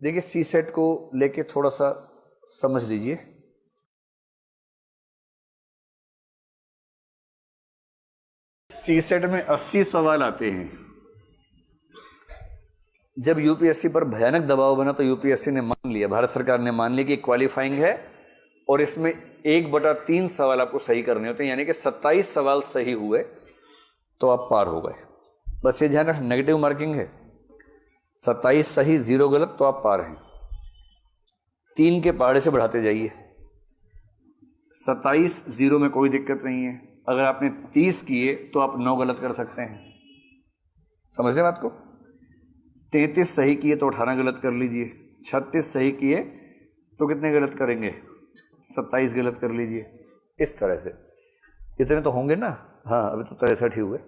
देखिए सी सेट को लेके थोड़ा सा समझ लीजिए। सी सेट में 80 सवाल आते हैं। जब यूपीएससी पर भयानक दबाव बना तो यूपीएससी ने मान लिया, भारत सरकार ने मान लिया कि क्वालिफाइंग है और इसमें 1/3 सवाल आपको सही करने होते हैं, यानी कि 27 सवाल सही हुए तो आप पार हो गए। बस ये ध्यान रखना, नेगेटिव मार्किंग है, 27 सही 0 गलत तो आप पार हैं। 3 के पहाड़े से बढ़ाते जाइए। 27 0 में कोई दिक्कत नहीं है। अगर आपने 30 किए तो आप 9 गलत कर सकते हैं। समझ रहे बात को? 33 सही किए तो 18 गलत कर लीजिए। 36 सही किए तो कितने गलत करेंगे? 27 गलत कर लीजिए। इस तरह से इतने तो होंगे ना। हाँ, अभी तो 63 ही हुए।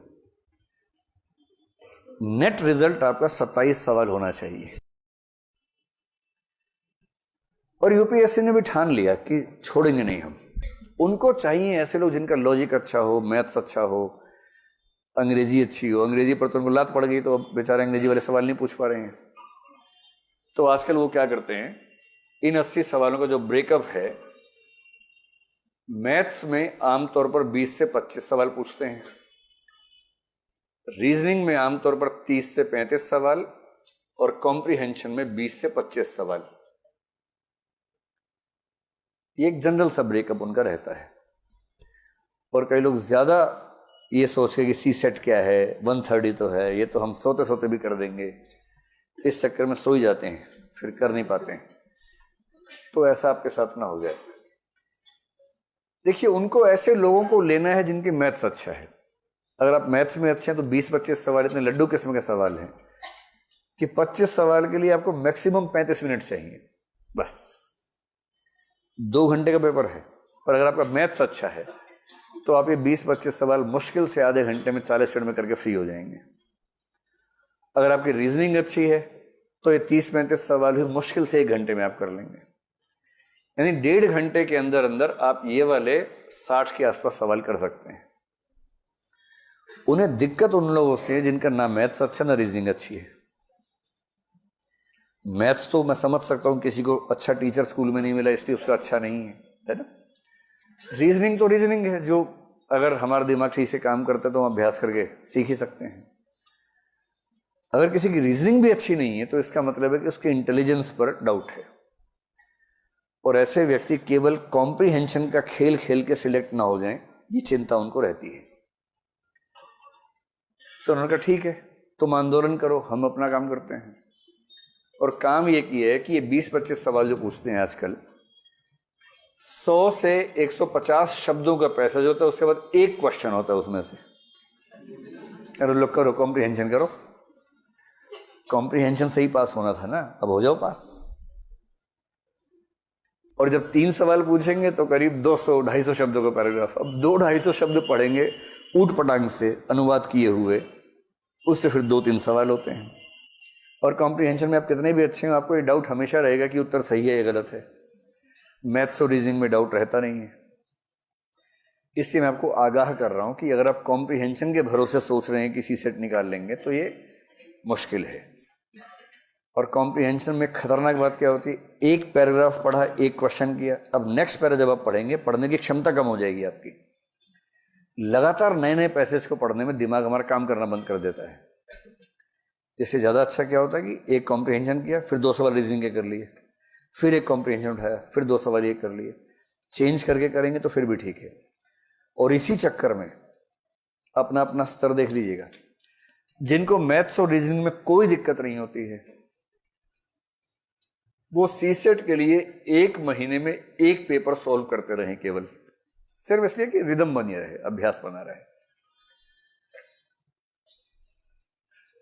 नेट रिजल्ट आपका 27 सवाल होना चाहिए। और यूपीएससी ने भी ठान लिया कि छोड़ेंगे नहीं हम। उनको चाहिए ऐसे लोग जिनका लॉजिक अच्छा हो, मैथ्स अच्छा हो, अंग्रेजी अच्छी हो। अंग्रेजी पर तो उनको लात पड़ गई तो बेचारे अंग्रेजी वाले सवाल नहीं पूछ पा रहे हैं। तो आजकल वो क्या करते हैं, इन 80 सवालों का जो ब्रेकअप है, मैथ्स में आमतौर पर 20 से 25 सवाल पूछते हैं, रीजनिंग में आमतौर पर 30 से 35 सवाल और कॉम्प्रिहेंशन में 20 से 25 सवाल। ये एक जनरल सा ब्रेकअप उनका रहता है। और कई लोग ज्यादा ये सोच के कि सी सेट क्या है, 130 तो है, ये तो हम सोते सोते भी कर देंगे, इस चक्कर में सो ही जाते हैं, फिर कर नहीं पाते हैं। तो ऐसा आपके साथ ना हो जाए। देखिए, उनको ऐसे लोगों को लेना है जिनकी मैथ्स अच्छा है। अगर आप मैथ्स में अच्छे हैं तो 20-25 सवाल इतने लड्डू किस्म के सवाल हैं कि 25 सवाल के लिए आपको मैक्सिमम 35 मिनट चाहिए, बस 2 घंटे का पेपर है। पर अगर आपका मैथ्स अच्छा है तो आप ये 20-25 सवाल मुश्किल से आधे घंटे में 40 मिनट में करके फ्री हो जाएंगे। अगर आपकी रीजनिंग अच्छी है तो ये 30-35 सवाल भी मुश्किल से 1 घंटे में आप कर लेंगे। यानी 1.5 घंटे के अंदर अंदर आप ये वाले 60 के आसपास सवाल कर सकते हैं। उन्हें दिक्कत उन लोगों से है जिनका ना मैथ्स अच्छा ना रीजनिंग अच्छी है। मैथ्स तो मैं समझ सकता हूं, किसी को अच्छा टीचर स्कूल में नहीं मिला इसलिए उसका अच्छा नहीं है ना। रीजनिंग तो रीजनिंग है, जो अगर हमारा दिमाग ठीक से काम करता है तो हम अभ्यास करके सीख ही सकते हैं। अगर किसी की रीजनिंग भी अच्छी नहीं है तो इसका मतलब है कि उसके इंटेलिजेंस पर डाउट है। और ऐसे व्यक्ति केवल कॉम्प्रिहेंशन का खेल खेल के सिलेक्ट ना हो जाएं, ये चिंता उनको रहती है। तो उन्होंने कहा ठीक है, तुम आंदोलन करो, हम अपना काम करते हैं। और काम ये किया है कि ये 20-25 सवाल जो पूछते हैं आजकल, 100 से 150 शब्दों का पैसा जो होता है, उसके बाद एक क्वेश्चन होता है उसमें से। अरे लोग करो, कॉम्प्रिहेंशन करो। कॉम्प्रिहेंशन से ही पास होना था ना, अब हो जाओ पास। और जब 3 सवाल पूछेंगे तो करीब 200-250 शब्दों का पैराग्राफ। अब 200-250 शब्द पढ़ेंगे ऊट पटांग से अनुवाद किए हुए, उससे फिर 2-3 सवाल होते हैं। और कॉम्प्रिहेंशन में आप कितने भी अच्छे हो, आपको ये डाउट हमेशा रहेगा कि उत्तर सही है या गलत है। मैथ्स और रीजनिंग में डाउट रहता नहीं है। इसलिए मैं आपको आगाह कर रहा हूं कि अगर आप कॉम्प्रिहेंशन के भरोसे सोच रहे हैं कि सी सेट निकाल लेंगे तो ये मुश्किल है। और कॉम्प्रिहेंशन में खतरनाक बात क्या होती है, एक पैराग्राफ पढ़ा, एक क्वेश्चन किया, अब नेक्स्ट पैरा जब आप पढ़ेंगे, पढ़ने की क्षमता कम हो जाएगी आपकी। लगातार नए नए पैसेज को पढ़ने में दिमाग हमारा काम करना बंद कर देता है। इससे ज्यादा अच्छा क्या होता है कि एक कॉम्प्रिहेंशन किया, फिर 2 सवाल रीजनिंग के कर लिए, फिर एक कॉम्प्रिहेंशन उठाया, फिर 2 सवाल ये कर लिए। चेंज करके करेंगे तो फिर भी ठीक है। और इसी चक्कर में अपना अपना स्तर देख लीजिएगा। जिनको मैथ्स और रीजनिंग में कोई दिक्कत नहीं होती है, वो सी सेट के लिए 1 महीने में 1 पेपर सॉल्व करते रहे, केवल सिर्फ इसलिए कि रिदम बनी रहे, अभ्यास बना रहे।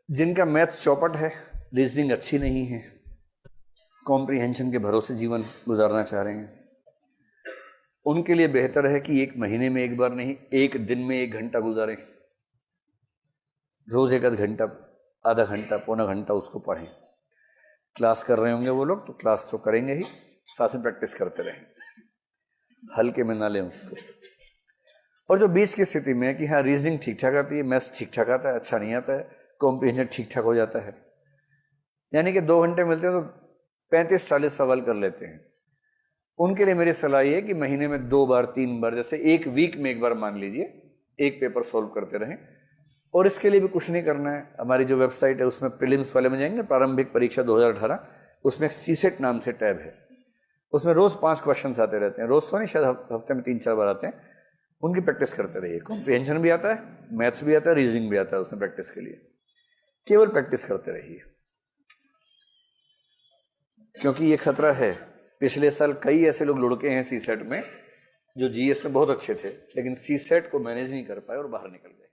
जिनका मैथ्स चौपट है, रीजनिंग अच्छी नहीं है, कॉम्प्रिहेंशन के भरोसे जीवन गुजारना चाह रहे हैं, उनके लिए बेहतर है कि 1 महीने में 1 बार नहीं, 1 दिन में 1 घंटा गुजारें। रोज 1 घंटा, आधा घंटा, पौना घंटा उसको पढ़ें। क्लास कर रहे होंगे वो लोग तो क्लास तो करेंगे ही, साथ में प्रैक्टिस करते रहें, हल्के में ना लें उसको। और जो बीच की स्थिति में है कि हाँ रीजनिंग ठीक ठाक आती है, मैथ्स ठीक ठाक आता है, अच्छा नहीं आता है, कॉम्प्रिहेंशन ठीक ठाक हो जाता है, यानी कि 2 घंटे मिलते हैं तो 35-40 सवाल कर लेते हैं। उनके लिए मेरी सलाह ये है कि महीने में 2 बार 3 बार, जैसे एक वीक में एक बार मान लीजिए, एक पेपर सॉल्व करते रहें। और इसके लिए भी कुछ नहीं करना है, हमारी जो वेबसाइट है उसमें प्रीलिम्स वाले में जाएंगे, प्रारंभिक परीक्षा 2018, उसमें एक सीसेट नाम से टैब है, उसमें रोज 5 क्वेश्चन आते रहते हैं, रोज तो नहीं, शायद हफ्ते में 3-4 बार आते हैं। उनकी प्रैक्टिस करते रहिए। कॉम्प्रिहेंशन भी आता है, मैथ्स भी आता है, रीजनिंग भी आता है उसमें प्रैक्टिस के लिए। केवल प्रैक्टिस करते रहिए, क्योंकि ये खतरा है। पिछले साल कई ऐसे लोग लुढ़के हैं सीसेट में जो जीएस में बहुत अच्छे थे, लेकिन सीसेट को मैनेज नहीं कर पाए और बाहर निकल गए।